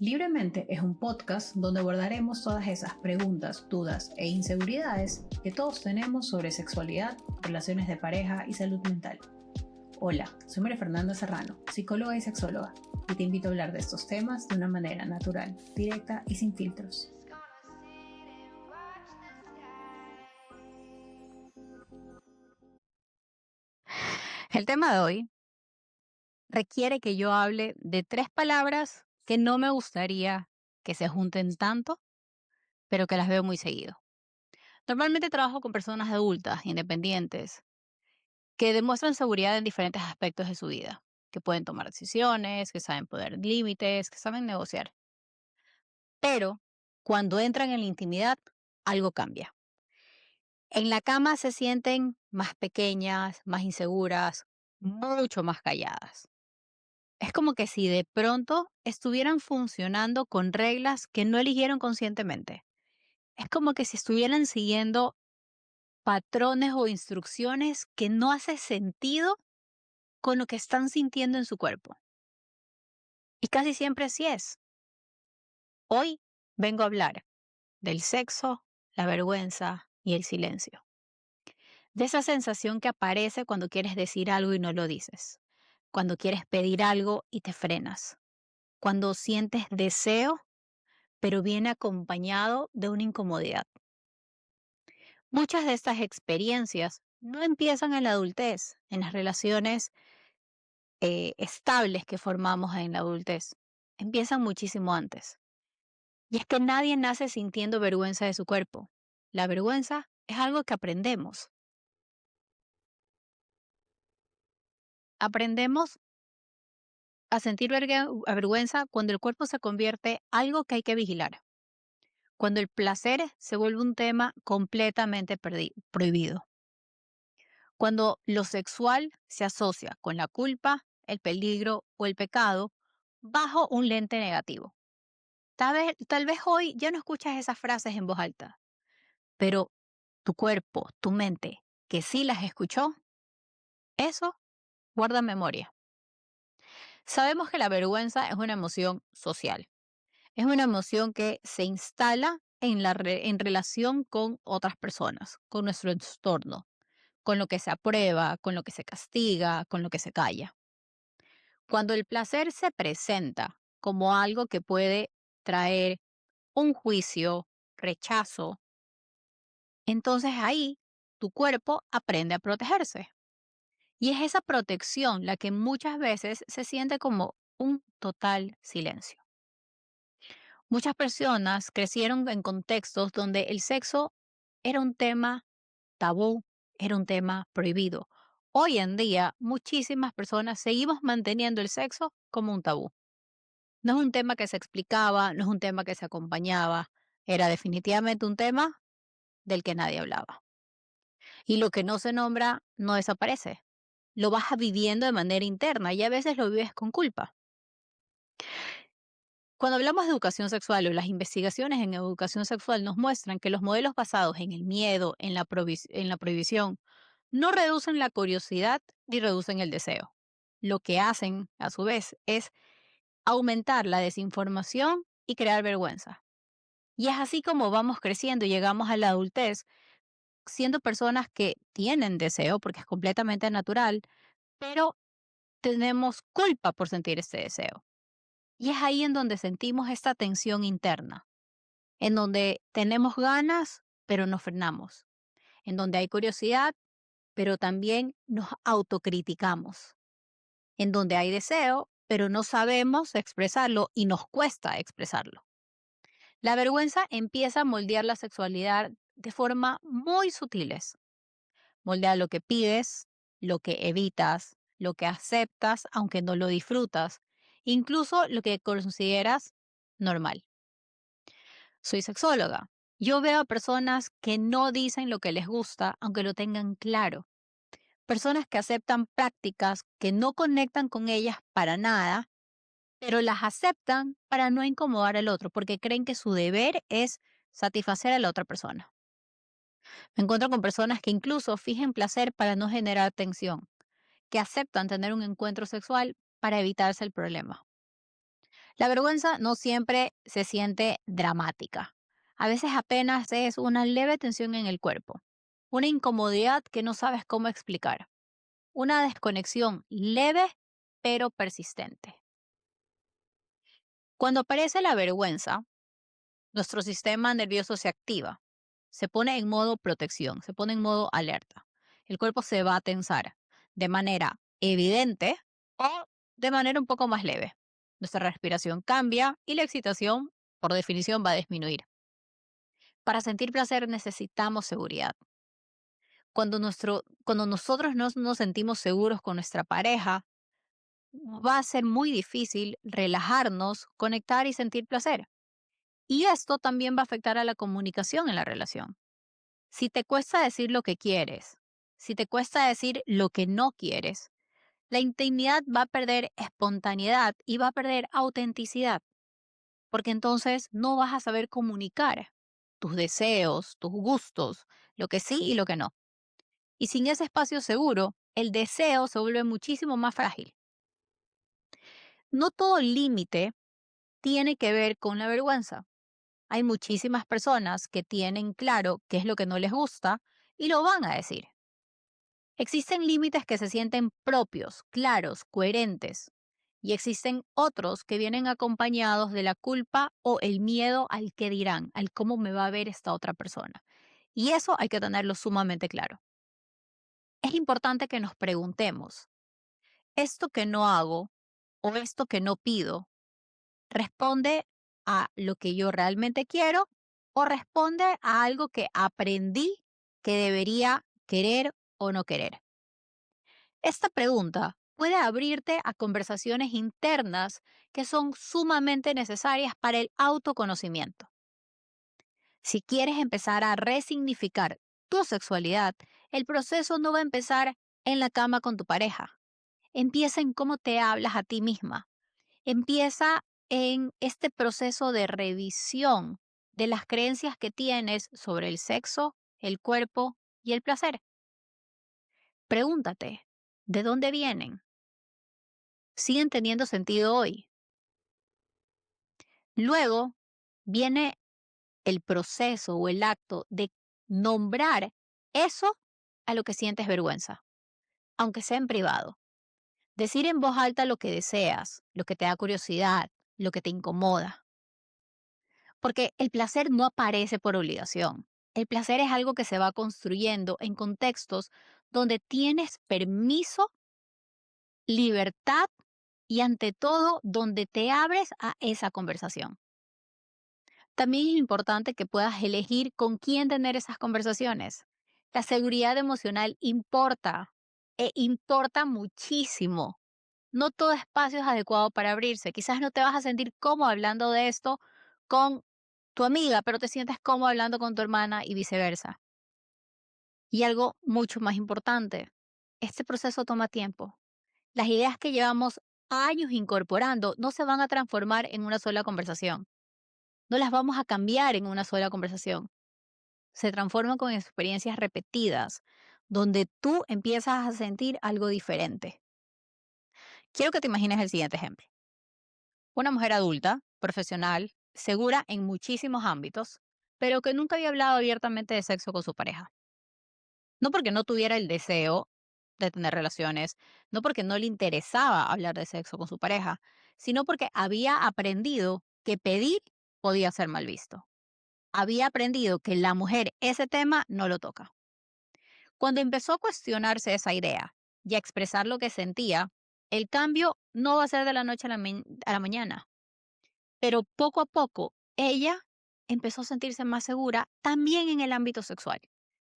Libremente es un podcast donde abordaremos todas esas preguntas, dudas e inseguridades que todos tenemos sobre sexualidad, relaciones de pareja y salud mental. Hola, soy María Fernanda Serrano, psicóloga y sexóloga, y te invito a hablar de estos temas de una manera natural, directa y sin filtros. El tema de hoy requiere que yo hable de 3 palabras que no me gustaría que se junten tanto, pero que las veo muy seguido. Normalmente trabajo con personas adultas, independientes, que demuestran seguridad en diferentes aspectos de su vida, que pueden tomar decisiones, que saben poner límites, que saben negociar. Pero cuando entran en la intimidad, algo cambia. En la cama se sienten más pequeñas, más inseguras, mucho más calladas. Es como que si de pronto estuvieran funcionando con reglas que no eligieron conscientemente. Es como que si estuvieran siguiendo patrones o instrucciones que no hace sentido con lo que están sintiendo en su cuerpo. Y casi siempre así es. Hoy vengo a hablar del sexo, la vergüenza y el silencio. De esa sensación que aparece cuando quieres decir algo y no lo dices. Cuando quieres pedir algo y te frenas. Cuando sientes deseo pero viene acompañado de una incomodidad. Muchas de estas experiencias no empiezan en la adultez, en las relaciones estables que formamos en la adultez. Empiezan muchísimo antes. Y es que nadie nace sintiendo vergüenza de su cuerpo. La vergüenza es algo que aprendemos. Aprendemos a sentir vergüenza cuando el cuerpo se convierte en algo que hay que vigilar. Cuando el placer se vuelve un tema completamente prohibido. Cuando lo sexual se asocia con la culpa, el peligro o el pecado bajo un lente negativo. Tal vez hoy ya no escuchas esas frases en voz alta, pero tu cuerpo, tu mente, que sí las escuchó, eso guarda memoria. Sabemos que la vergüenza es una emoción social. Es una emoción que se instala en relación con otras personas, con nuestro entorno, con lo que se aprueba, con lo que se castiga, con lo que se calla. Cuando el placer se presenta como algo que puede traer un juicio, rechazo, entonces ahí tu cuerpo aprende a protegerse. Y es esa protección la que muchas veces se siente como un total silencio. Muchas personas crecieron en contextos donde el sexo era un tema tabú, era un tema prohibido. Hoy en día, muchísimas personas seguimos manteniendo el sexo como un tabú. No es un tema que se explicaba, no es un tema que se acompañaba, era definitivamente un tema del que nadie hablaba. Y lo que no se nombra no desaparece. Lo vas viviendo de manera interna y a veces lo vives con culpa. Cuando hablamos de educación sexual o las investigaciones en educación sexual nos muestran que los modelos basados en el miedo, en la prohibición, no reducen la curiosidad ni reducen el deseo. Lo que hacen, a su vez, es aumentar la desinformación y crear vergüenza. Y es así como vamos creciendo y llegamos a la adultez, siendo personas que tienen deseo, porque es completamente natural, pero tenemos culpa por sentir ese deseo. Y es ahí en donde sentimos esta tensión interna, en donde tenemos ganas, pero nos frenamos, en donde hay curiosidad, pero también nos autocriticamos, en donde hay deseo, pero no sabemos expresarlo y nos cuesta expresarlo. La vergüenza empieza a moldear la sexualidad de forma muy sutiles. Moldea lo que pides, lo que evitas, lo que aceptas aunque no lo disfrutas, incluso lo que consideras normal. Soy sexóloga. Yo veo a personas que no dicen lo que les gusta aunque lo tengan claro. Personas que aceptan prácticas que no conectan con ellas para nada, pero las aceptan para no incomodar al otro, porque creen que su deber es satisfacer a la otra persona. Me encuentro con personas que incluso fingen placer para no generar tensión, que aceptan tener un encuentro sexual para evitarse el problema. La vergüenza no siempre se siente dramática. A veces apenas es una leve tensión en el cuerpo, una incomodidad que no sabes cómo explicar, una desconexión leve pero persistente. Cuando aparece la vergüenza, nuestro sistema nervioso se activa, se pone en modo protección, se pone en modo alerta. El cuerpo se va a tensar de manera evidente o de manera un poco más leve. Nuestra respiración cambia y la excitación, por definición, va a disminuir. Para sentir placer necesitamos seguridad. Cuando nosotros no nos sentimos seguros con nuestra pareja, va a ser muy difícil relajarnos, conectar y sentir placer. Y esto también va a afectar a la comunicación en la relación. Si te cuesta decir lo que quieres, si te cuesta decir lo que no quieres, la intimidad va a perder espontaneidad y va a perder autenticidad, porque entonces no vas a saber comunicar tus deseos, tus gustos, lo que sí y lo que no. Y sin ese espacio seguro, el deseo se vuelve muchísimo más frágil. No todo límite tiene que ver con la vergüenza. Hay muchísimas personas que tienen claro qué es lo que no les gusta y lo van a decir. Existen límites que se sienten propios, claros, coherentes, y existen otros que vienen acompañados de la culpa o el miedo al que dirán, al cómo me va a ver esta otra persona. Y eso hay que tenerlo sumamente claro. Es importante que nos preguntemos, ¿esto que no hago o esto que no pido responde a lo que yo realmente quiero o responde a algo que aprendí que debería querer o no querer? Esta pregunta puede abrirte a conversaciones internas que son sumamente necesarias para el autoconocimiento. Si quieres empezar a resignificar tu sexualidad, el proceso no va a empezar en la cama con tu pareja. Empieza en cómo te hablas a ti misma. Empieza en este proceso de revisión de las creencias que tienes sobre el sexo, el cuerpo y el placer. Pregúntate, ¿de dónde vienen? ¿Siguen teniendo sentido hoy? Luego viene el proceso o el acto de nombrar eso a lo que sientes vergüenza, aunque sea en privado. Decir en voz alta lo que deseas, lo que te da curiosidad, lo que te incomoda. Porque el placer no aparece por obligación. El placer es algo que se va construyendo en contextos donde tienes permiso, libertad y ante todo donde te abres a esa conversación. También es importante que puedas elegir con quién tener esas conversaciones. La seguridad emocional importa e importa muchísimo. No todo espacio es adecuado para abrirse. Quizás no te vas a sentir cómodo hablando de esto con tu amiga, pero te sientes cómodo hablando con tu hermana y viceversa. Y algo mucho más importante, este proceso toma tiempo. Las ideas que llevamos años incorporando no se van a transformar en una sola conversación. No las vamos a cambiar en una sola conversación. Se transforman con experiencias repetidas, donde tú empiezas a sentir algo diferente. Quiero que te imagines el siguiente ejemplo. Una mujer adulta, profesional, segura en muchísimos ámbitos, pero que nunca había hablado abiertamente de sexo con su pareja. No porque no tuviera el deseo de tener relaciones, no porque no le interesaba hablar de sexo con su pareja, sino porque había aprendido que pedir podía ser mal visto. Había aprendido que la mujer ese tema no lo toca. Cuando empezó a cuestionarse esa idea y a expresar lo que sentía, el cambio no va a ser de la noche a a la mañana, pero poco a poco ella empezó a sentirse más segura también en el ámbito sexual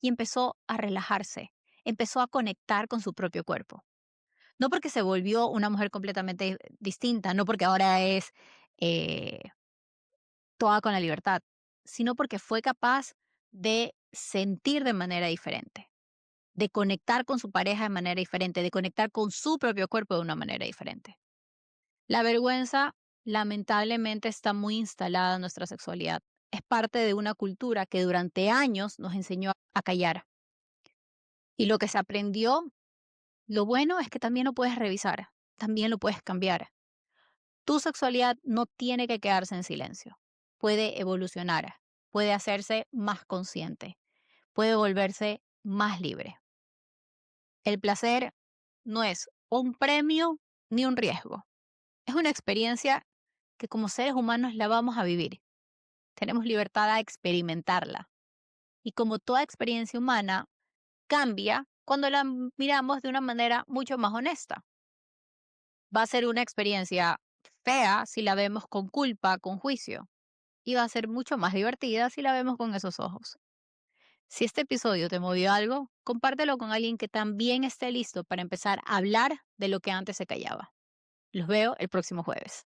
y empezó a relajarse, empezó a conectar con su propio cuerpo. No porque se volvió una mujer completamente distinta, no porque ahora es eh, toda con la libertad, sino porque fue capaz de sentir de manera diferente, de conectar con su pareja de manera diferente, de conectar con su propio cuerpo de una manera diferente. La vergüenza, lamentablemente, está muy instalada en nuestra sexualidad. Es parte de una cultura que durante años nos enseñó a callar. Y lo que se aprendió, lo bueno es que también lo puedes revisar, también lo puedes cambiar. Tu sexualidad no tiene que quedarse en silencio. Puede evolucionar, puede hacerse más consciente, puede volverse más libre. El placer no es un premio ni un riesgo. Es una experiencia que como seres humanos la vamos a vivir. Tenemos libertad a experimentarla. Y como toda experiencia humana, cambia cuando la miramos de una manera mucho más honesta. Va a ser una experiencia fea si la vemos con culpa, con juicio, y va a ser mucho más divertida si la vemos con esos ojos. Si este episodio te movió algo, compártelo con alguien que también esté listo para empezar a hablar de lo que antes se callaba. Los veo el próximo jueves.